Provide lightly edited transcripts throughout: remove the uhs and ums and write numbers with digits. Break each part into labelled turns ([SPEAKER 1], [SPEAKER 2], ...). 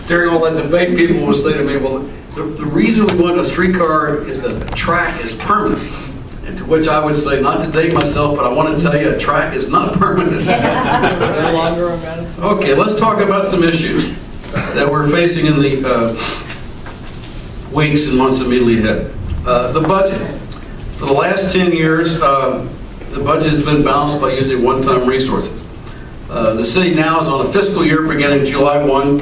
[SPEAKER 1] during all that debate, people would say to me, well, the reason we want a streetcar is that a track is permanent. And to which I would say, not to date myself, but I want to tell you, a track is not permanent.
[SPEAKER 2] No longer a medicine.
[SPEAKER 1] Okay, let's talk about some issues that we're facing in the weeks and months immediately ahead. The budget. For the last 10 years, the budget has been balanced by using one-time resources. The city now is on a fiscal year beginning July 1,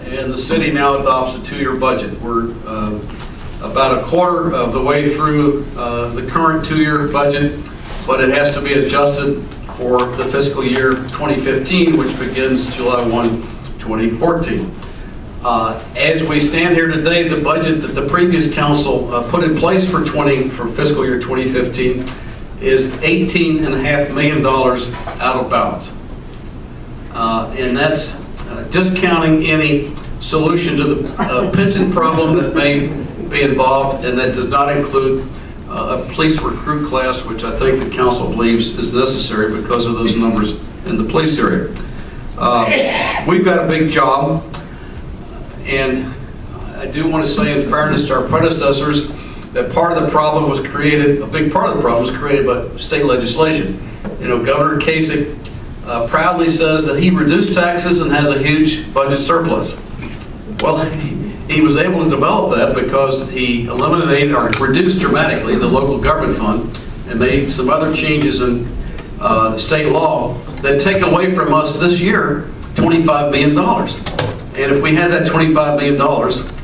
[SPEAKER 1] and the city now adopts a 2-year budget. We're about a quarter of the way through the current 2-year budget, but it has to be adjusted for the fiscal year 2015, which begins July 1, 2014. As we stand here today, the budget that the previous council put in place for fiscal year 2015 is $18.5 million out of balance. And that's discounting any solution to the pension problem that may be involved, and that does not include a police recruit class, which I think the council believes is necessary because of those numbers in the police area. We've got a big job, and I do want to say in fairness to our predecessors that part of the problem was created, a big part of the problem was created by state legislation. You know, Governor Kasich proudly says that he reduced taxes and has a huge budget surplus. Well, he was able to develop that because he eliminated or reduced dramatically the local government fund and made some other changes in state law that take away from us this year $25 million. And if we had that $25 million,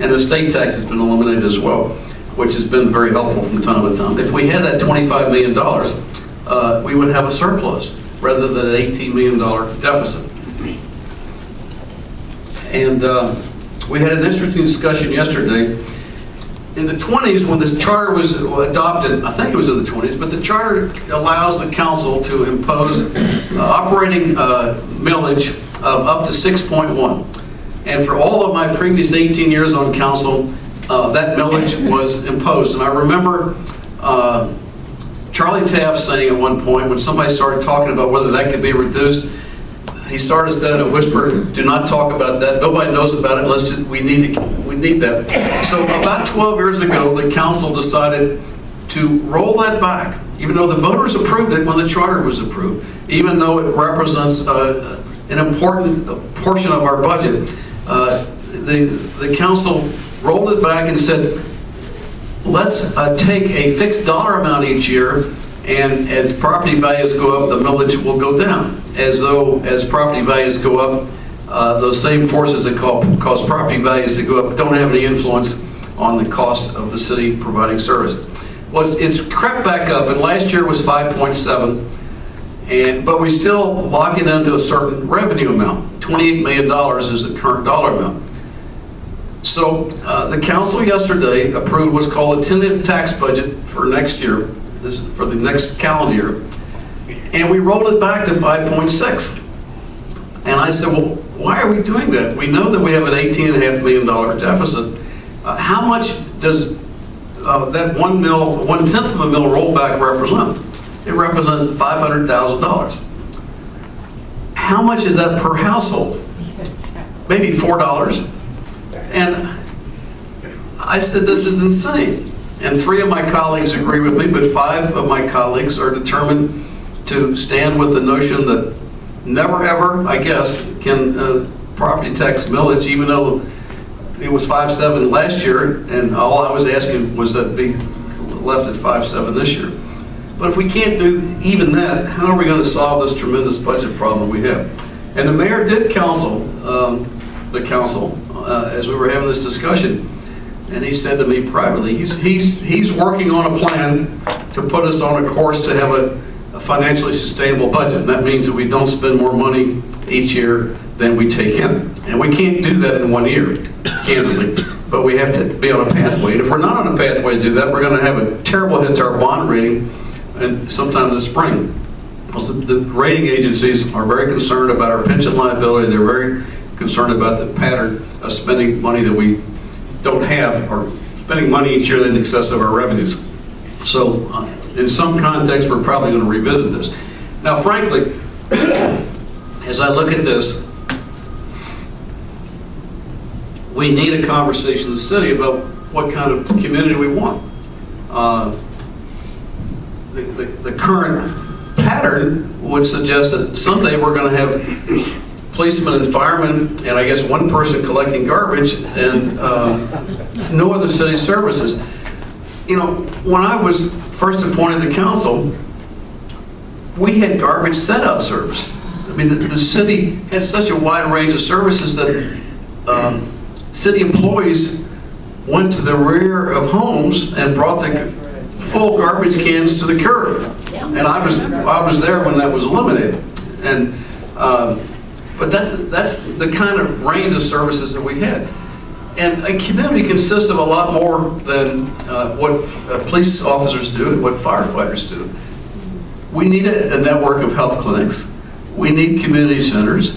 [SPEAKER 1] and the state tax has been eliminated as well, which has been very helpful from time to time. If we had that $25 million, we would have a surplus rather than an $18 million deficit. And we had an interesting discussion yesterday. In the 20s, when this charter was adopted, I think it was in the 20s, but the charter allows the council to impose operating millage of up to 6.1. And for all of my previous 18 years on council, that millage was imposed. And I remember Charlie Taft saying at one point, when somebody started talking about whether that could be reduced, he started saying in a whisper, "Do not talk about that. Nobody knows about it unless we need that." So about 12 years ago, the council decided to roll that back, even though the voters approved it when the charter was approved, even though it represents an important portion of our budget. The council rolled it back and said, let's take a fixed dollar amount each year, and as property values go up, the millage will go down. As property values go up, those same forces that cause property values to go up don't have any influence on the cost of the city providing services. Well, it's crept back up, and last year was 5.7, but we still lock it into a certain revenue amount. $28 million is the current dollar amount. So the council yesterday approved what's called a tentative tax budget for next year, for the next calendar year, and we rolled it back to 5.6. And I said, well, why are we doing that? We know that we have an $18.5 million deficit. How much does that 1/10 of a mil rollback represent? It represents $500,000. How much is that per household? Maybe $4. And I said, this is insane. And 3 of my colleagues agree with me, but 5 of my colleagues are determined to stand with the notion that never ever, I guess, can property tax millage, even though it was 5.7 last year, and all I was asking was that it be left at 5.7 this year. But if we can't do even that, how are we going to solve this tremendous budget problem we have? And the mayor did counsel the council as we were having this discussion, and he said to me privately, he's working on a plan to put us on a course to have a financially sustainable budget. And that means that we don't spend more money each year than we take in. And we can't do that in 1 year, candidly. But we have to be on a pathway. And if we're not on a pathway to do that, we're going to have a terrible hit to our bond rating and sometime this spring. Because the rating agencies are very concerned about our pension liability. They're very concerned about the pattern of spending money that we don't have, or spending money each year in excess of our revenues. So in some context, we're probably going to revisit this. Now, frankly, as I look at this, we need a conversation in the city about what kind of community we want. The current pattern would suggest that someday we're going to have policemen and firemen, and I guess one person collecting garbage, and no other city services. You know, when I was first appointed to council, we had garbage set-out service. I mean, the city has such a wide range of services that city employees went to the rear of homes and brought the full garbage cans to the curb. And I was there when that was eliminated. And but that's the kind of range of services that we had. And a community consists of a lot more than what police officers do and what firefighters do. We need a network of health clinics. We need community centers.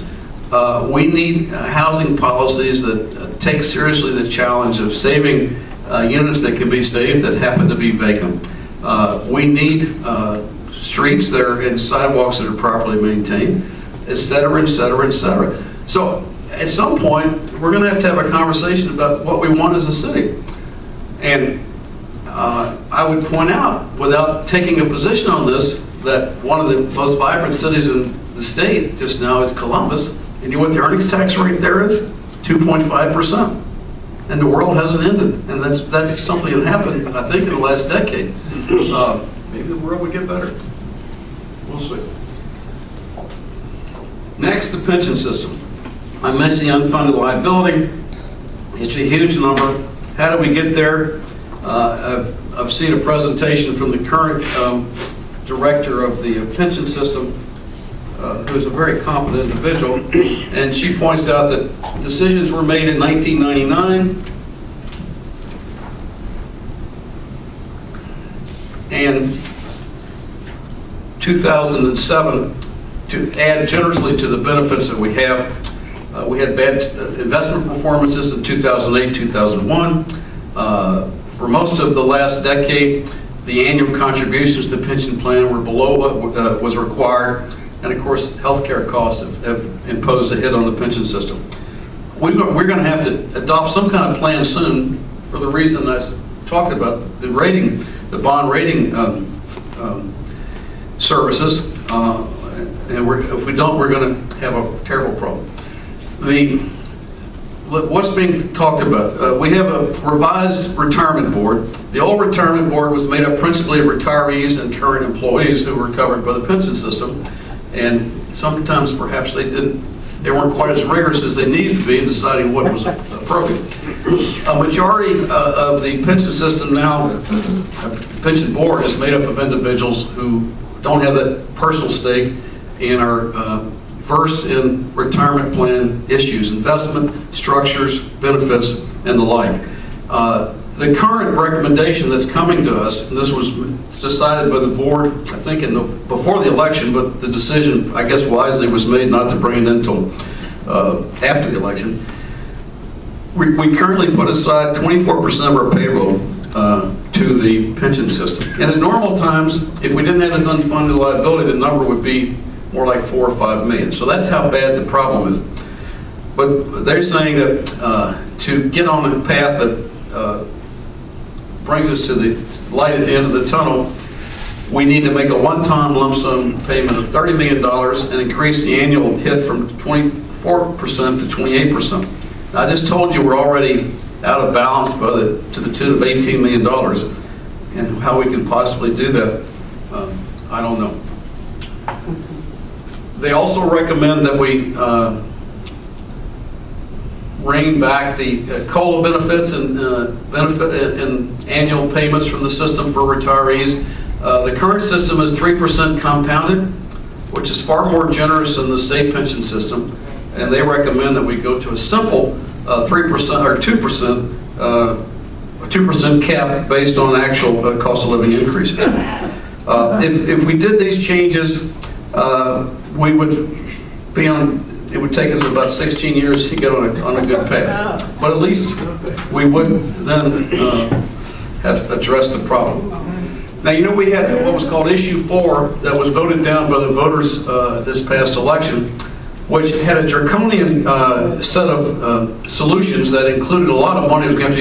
[SPEAKER 1] We need housing policies that take seriously the challenge of saving units that can be saved that happen to be vacant. We need streets that are and sidewalks that are properly maintained, et cetera, et cetera, et cetera. So at some point, we're going to have a conversation about what we want as a city. And I would point out, without taking a position on this, that one of the most vibrant cities in the state just now is Columbus. And you know what the earnings tax rate there is? 2.5%. And the world hasn't ended. And that's something that happened, I think, in the last decade. Maybe the world would get better. We'll see. Next, the pension system. I mentioned the unfunded liability. It's a huge number. How do we get there? I've seen a presentation from the current director of the pension system, who's a very competent individual, and she points out that decisions were made in 1999 and 2007 to add generously to the benefits that we have. We had bad investment performances in 2008, 2001. For most of the last decade, the annual contributions to the pension plan were below what was required. And of course, healthcare costs have imposed a hit on the pension system. We're going to have to adopt some kind of plan soon for the reason I talked about, the rating, the bond rating services. And if we don't, we're going to have a terrible problem. What's being talked about? We have a revised retirement board. The old retirement board was made up principally of retirees and current employees who were covered by the pension system. And sometimes perhaps they weren't quite as rigorous as they needed to be in deciding what was appropriate. A majority of the pension system now, the pension board, is made up of individuals who don't have that personal stake and are versed in retirement plan issues, investment, structures, benefits, and the like. The current recommendation that's coming to us, and this was decided by the board, I think before the election, but the decision, I guess wisely, was made not to bring it in until after the election. We currently put aside 24% of our payroll to the pension system. And in normal times, if we didn't have this unfunded liability, the number would be more like 4 or 5 million. So that's how bad the problem is. But they're saying that to get on a path that brings us to the light at the end of the tunnel, we need to make a one-time lump sum payment of $30 million and increase the annual hit from 24% to 28%. Now, I just told you we're already out of balance to the tune of $18 million. And how we can possibly do that, I don't know. They also recommend that we rein back the COLA benefits and annual payments from the system for retirees. The current system is 3% compounded, which is far more generous than the state pension system, and they recommend that we go to a simple 3% or 2% cap based on actual cost of living increases. If we did these changes, we would be on. It would take us about 16 years to get on a good path. But at least we would then have addressed the problem. Now, you know, we had what was called Issue 4 that was voted down by the voters this past election. which had a draconian set of solutions that included a lot of money that was going to have to be